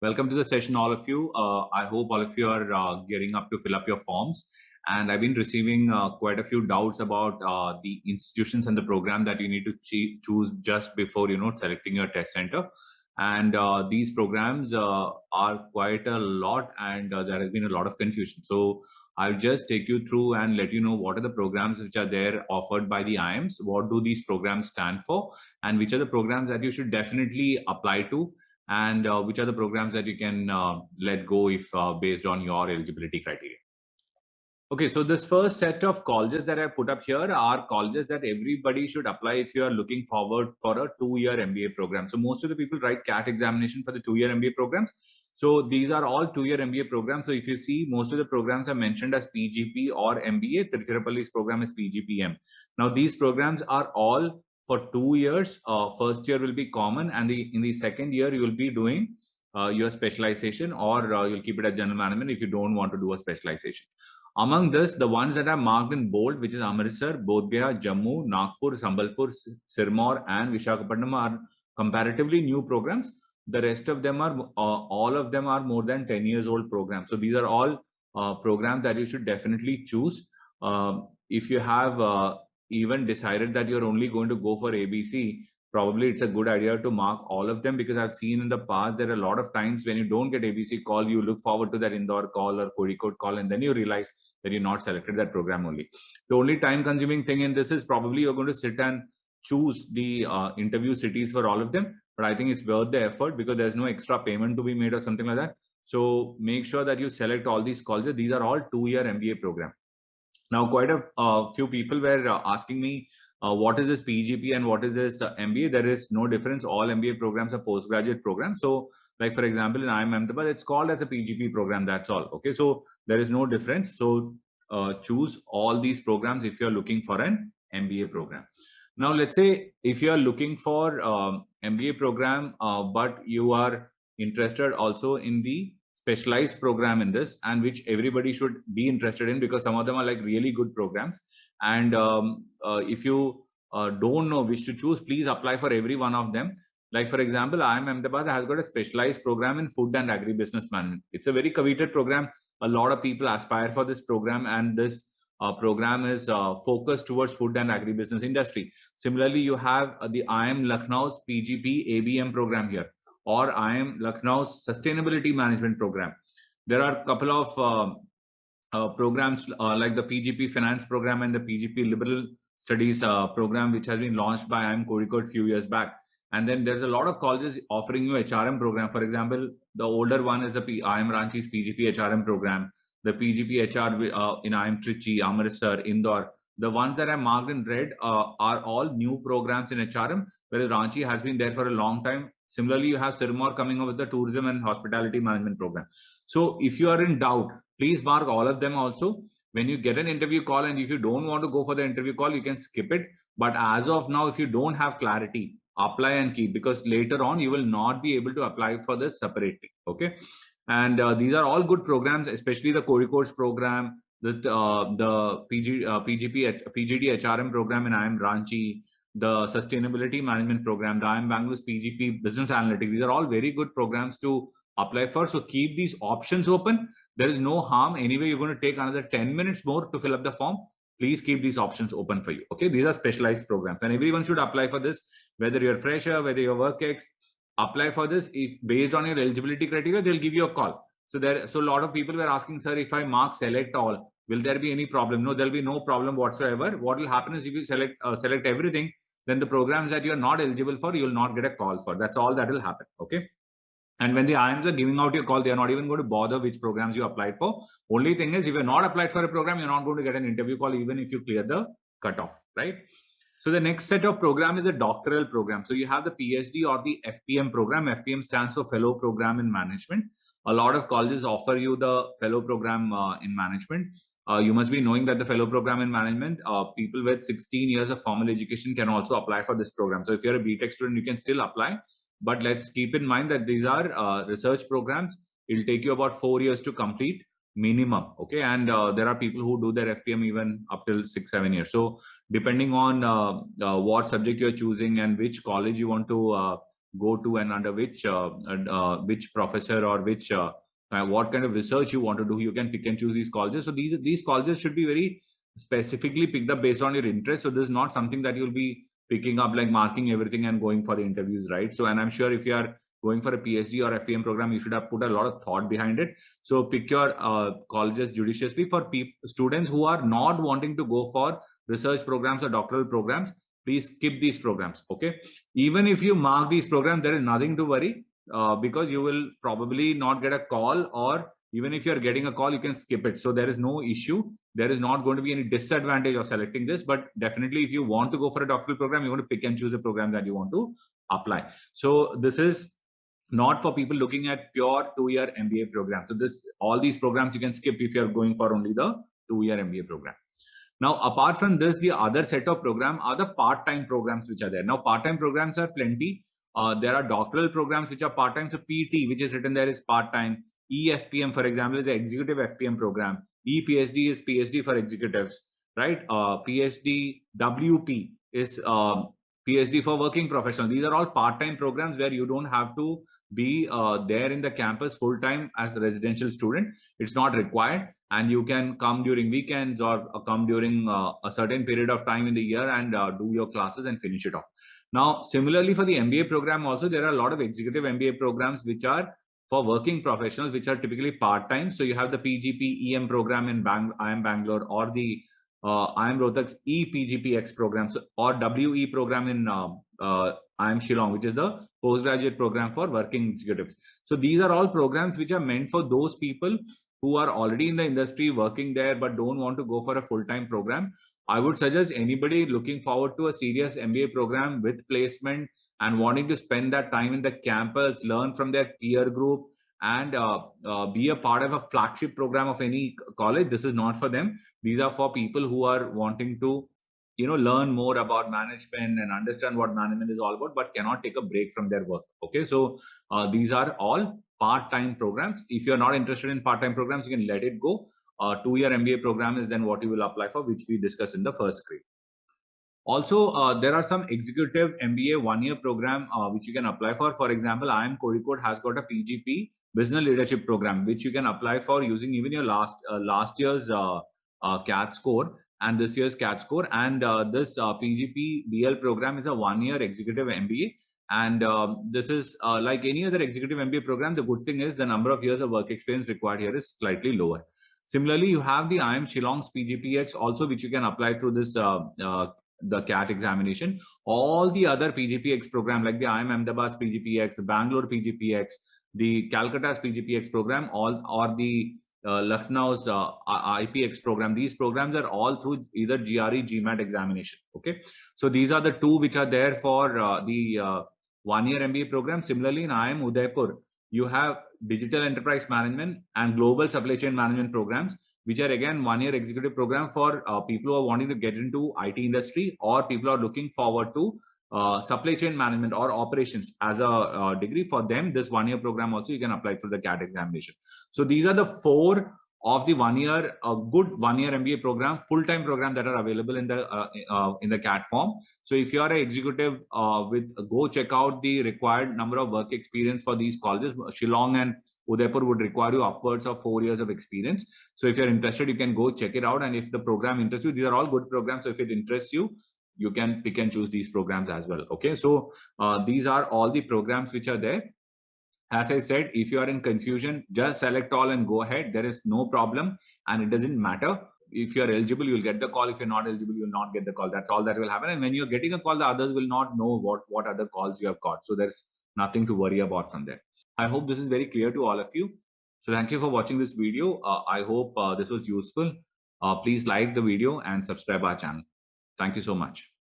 Welcome to the session, all of you. I hope all of you are gearing up to fill up your forms. And I've been receiving quite a few doubts about the institutions and the program that you need to choose just before, selecting your test center. And these programs are quite a lot, and there has been a lot of confusion. So I'll just take you through and let you know what are the programs which are there offered by the IIMs, what do these programs stand for, and which are the programs that you should definitely apply to, and which are the programs that you can let go if based on your eligibility criteria. Okay, so this first set of colleges that I put up here are colleges that everybody should apply if you are looking forward for a 2-year MBA program. So most of the people write CAT examination for the 2-year MBA programs. So these are all 2-year MBA programs. So if you see, most of the programs are mentioned as PGP or MBA. Tiruchirappalli's program is PGPM. Now these programs are all for 2 years. First year will be common, and in the second year you will be doing your specialization, or you'll keep it as general management if you don't want to do a specialization. Among this, the ones that are marked in bold, which is Amritsar, Bodh Gaya, Jammu, Nagpur, Sambalpur, Sirmaur, and Visakhapatnam, are comparatively new programs. The rest of them are, all of them are more than 10 years old programs. So these are all programs that you should definitely choose. If you have even decided that you're only going to go for ABC, probably it's a good idea to mark all of them, because I've seen in the past there are a lot of times when you don't get ABC call, you look forward to that Indore call or Kozhikode call, and then you realize that you're not selected that program only. The only time consuming thing in this is probably you're going to sit and choose the interview cities for all of them, but I think it's worth the effort because there's no extra payment to be made or something like that. So make sure that you select all these colleges. These are all 2-year MBA program. Now, quite a few people were asking me, what is this PGP and what is this MBA? There is no difference. All MBA programs are postgraduate programs. So, like for example, in IIM Ahmedabad, it's called as a PGP program. That's all. Okay, so there is no difference. So choose all these programs if you are looking for an MBA program. Now, let's say if you are looking for MBA program, but you are interested also in the specialized program in this, and which everybody should be interested in, because some of them are like really good programs. And if you don't know which to choose, please apply for every one of them. Like for example, IIM Ahmedabad has got a specialized program in food and agribusiness management. It's a very coveted program. A lot of people aspire for this program, and this program is focused towards food and agribusiness industry. Similarly, you have the IIM Lucknow's PGP ABM program here, or IIM Lucknow's Sustainability Management program. There are a couple of programs like the PGP Finance program and the PGP Liberal Studies program, which has been launched by IIM Kozhikode a few years back. And then there's a lot of colleges offering you HRM program. For example, the older one is the IIM Ranchi's PGP HRM program, the PGP HR in IIM Trichy, Amritsar, Indore. The ones that are marked in red are all new programs in HRM, whereas Ranchi has been there for a long time. Similarly, you have Sirmaur coming up with the tourism and hospitality management program. So if you are in doubt, please mark all of them also. When you get an interview call, and if you don't want to go for the interview call, you can skip it. But as of now, if you don't have clarity, apply and keep, because later on you will not be able to apply for this separately. Okay. And these are all good programs, especially the Kozhikode's program, the PGD HRM program in IIM Ranchi, the Sustainability Management program, the IIM Bangalore's PGP Business Analytics. These are all very good programs to apply for. So keep these options open. There is no harm. Anyway, you're going to take another 10 minutes more to fill up the form. Please keep these options open for you. Okay, these are specialized programs, and everyone should apply for this, whether you're a fresher, whether you're WorkX. Apply for this. If based on your eligibility criteria, they'll give you a call. So a lot of people were asking, sir, if I mark select all, will there be any problem? No, there'll be no problem whatsoever. What will happen is, if you select everything, then the programs that you're not eligible for, you'll not get a call for. That's all that will happen. Okay. And when the IIMs are giving out your call, they are not even going to bother which programs you applied for. Only thing is, if you're not applied for a program, you're not going to get an interview call, even if you clear the cutoff, right? So the next set of program is a doctoral program. So you have the PhD or the FPM program. FPM stands for Fellow Program in Management. A lot of colleges offer you the Fellow Program in Management. You must be knowing that the Fellow Program in Management, people with 16 years of formal education can also apply for this program. So if you're a BTech student, you can still apply. But let's keep in mind that these are research programs. It'll take you about 4 years to complete minimum. Okay. And there are people who do their FPM even up till 6-7 years. So depending on what subject you're choosing and which college you want to go to and under which professor or which what kind of research you want to do. You can pick and choose these colleges. So these colleges should be very specifically picked up based on your interest. So this is not something that you'll be picking up like marking everything and going for the interviews, right? So, and I'm sure if you are going for a PhD or FPM program, you should have put a lot of thought behind it. So pick your colleges judiciously. For students who are not wanting to go for research programs or doctoral programs, please skip these programs. Okay, even if you mark these programs, there is nothing to worry, because you will probably not get a call, or even if you're getting a call, you can skip it. So there is no issue. There is not going to be any disadvantage of selecting this, but definitely if you want to go for a doctoral program, you want to pick and choose a program that you want to apply. So this is not for people looking at pure 2-year MBA program. So all these programs you can skip if you're going for only the 2-year MBA program. Now, apart from this, the other set of programs are the part-time programs which are there. Now, part-time programs are plenty. There are doctoral programs which are part-time. So PT, which is written there, is part-time. EFPM, for example, is the executive FPM program. EPhD is PhD for executives, right? PhD WP is PhD for working professionals. These are all part-time programs where you don't have to be there in the campus full-time as a residential student. It's not required, and you can come during weekends or come during a certain period of time in the year and do your classes and finish it off. Now, similarly for the MBA program also, there are a lot of executive MBA programs which are for working professionals, which are typically part-time. So you have the PGP EM program in IIM Bangalore, or the IIM Rohtak's ePGPX program, or WE program in IIM Shillong, which is the postgraduate program for working executives. So these are all programs which are meant for those people who are already in the industry working there but don't want to go for a full-time program. I would suggest anybody looking forward to a serious MBA program with placement and wanting to spend that time in the campus, learn from their peer group, and be a part of a flagship program of any college. This is not for them. These are for people who are wanting to, learn more about management and understand what management is all about, but cannot take a break from their work. Okay, so these are all part-time programs. If you're not interested in part-time programs, you can let it go. 2-year MBA program is then what you will apply for, which we discussed in the first screen. Also, there are some executive MBA 1-year program which you can apply for. For example, IIM Kozhikode has got a PGP Business Leadership program, which you can apply for using even your last year's CAT score and this year's CAT score. And this PGP BL program is a 1-year executive MBA. And this is like any other executive MBA program. The good thing is the number of years of work experience required here is slightly lower. Similarly, you have the IIM Shillong's PGPX also, which you can apply through this the CAT examination. All the other PGPX program, like the IIM Ahmedabad's PGPX, Bangalore PGPX, the Calcutta's PGPX program, or the Lucknow's IPX program, these programs are all through either GRE, GMAT examination. Okay, so these are the two which are there for the 1-year MBA program. Similarly, in IIM Udaipur, you have Digital Enterprise Management and Global Supply Chain Management programs, which are again 1-year executive program for people who are wanting to get into IT industry, or people who are looking forward to supply chain management or operations as a degree. For them, this 1-year program also you can apply through the CAT examination. So these are the 4 of the 1-year, good 1-year MBA program, full-time program that are available in the CAT form. So if you are an executive, go check out the required number of work experience for these colleges. Shillong and Udaipur would require you upwards of 4 years of experience. So if you're interested, you can go check it out. And if the program interests you, these are all good programs. So if it interests you, you can pick and choose these programs as well. Okay, so these are all the programs which are there. As I said, if you are in confusion, just select all and go ahead. There is no problem, and it doesn't matter. If you're eligible, you'll get the call. If you're not eligible, you'll not get the call. That's all that will happen. And when you're getting a call, the others will not know what other calls you have got. So there's nothing to worry about from there. I hope this is very clear to all of you. So thank you for watching this video. I hope this was useful. Please like the video and subscribe our channel. Thank you so much.